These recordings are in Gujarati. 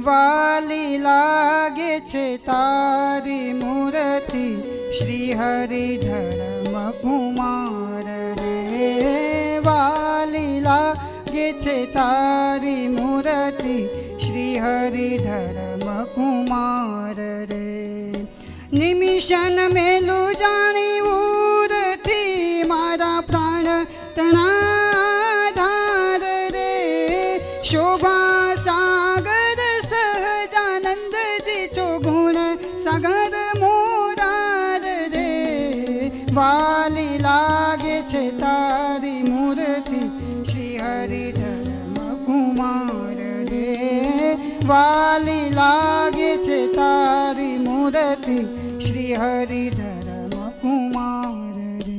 વાલી લાગે છે તારી મૂર્તિ શ્રી હરિધર્મ કુમાર રે વાલી લાગે છે તારી મૂર્તિ શ્રી હરિધર્મ કુમાર રે નિમિષન મેલું જાણી ઉરથી મારા પ્રાણ તણાધાર રે શોભા સાગર સહજાનંદજી છો ગુણ સાગર મોરાર રે વાલી લાગે છે તારી મૂર્તિ શ્રી હરિધર્મ કુમાર રે વાલી લાગે છે તારી મૂર્તિ શ્રી હરિધર્મ કુમાર રે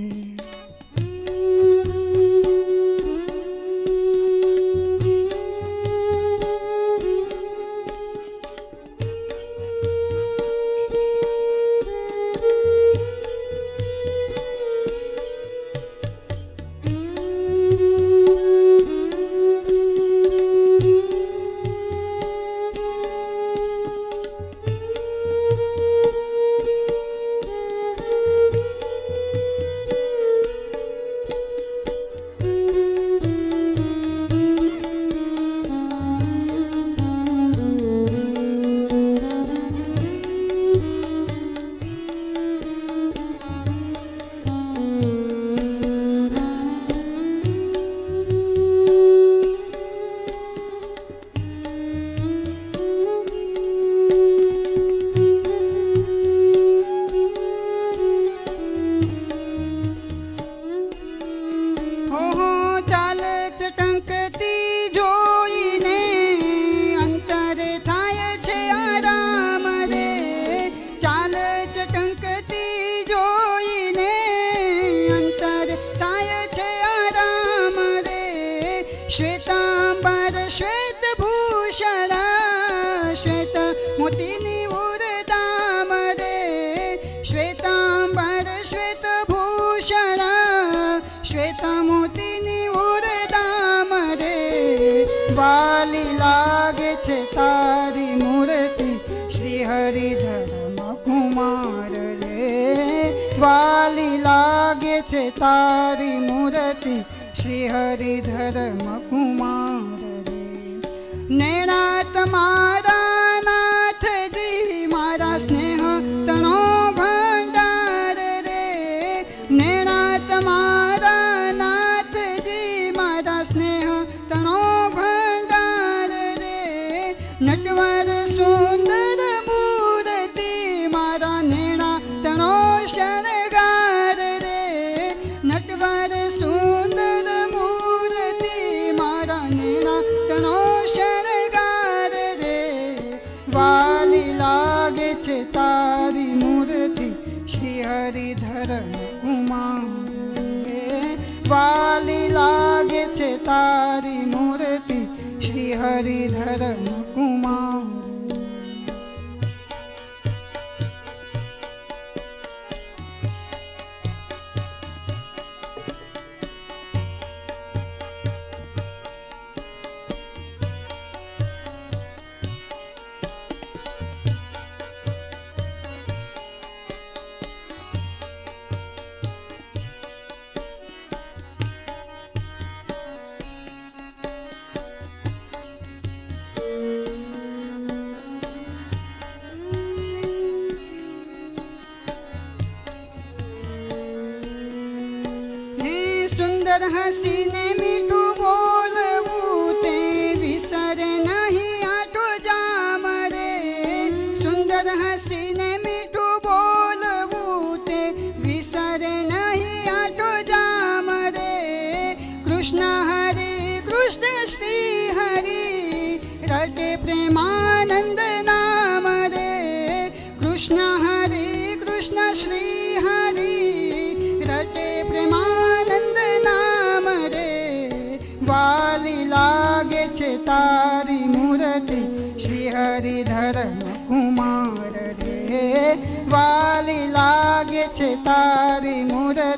શ્વેતાંબર શ્વેત ભૂષણ શ્વેત મોતીની ઉરદામ રે શ્વેતાંબર શ્વેત ભૂષણ શ્વેત મોતીની ઉરદામ રે વાલી લાગે છે તારી મૂર્તિ શ્રી હરિધર્મ કુમાર રે વાલી લાગે છે તારી મૂર્તિ શ્રી હરિધર્મ કુમાર રે નૈણા તમારા નાથજી મારા સ્નેહ તણો ભંડાર રે નૈણા તમારા નાથજી મારા સ્નેહ તણો ભંડાર રે નટવર સુંદર મૂર્તિ મારા નૈણા તણો શણગાર રે નટવર સુંદર વાલી લાગે છે તારી મૂર્તિ શ્રી હરિધર્મ કુમાર રે વાલી લાગે છે તારી મૂર્તિ શ્રી હરિધર્મ કુમાર સુંદર હસીને મીઠું બોલવું તે વિસરે નહીં આટો જામ રે સુંદર હસીને મીઠું બોલવું તે વિસરે નહીં આટો જામ રે કૃષ્ણ હરે કૃષ્ણ શ્રી હરિ રટે પ્રેમાનંદ નામ રે કૃષ્ણ હરે કૃષ્ણ શ્રી હરિ રટે પ્રેમાનંદ વાલી લાગે છે તારી મૂર્તિ શ્રી હરિધર્મ કુમાર રે વાલી લાગે છે તારી મૂર્તિ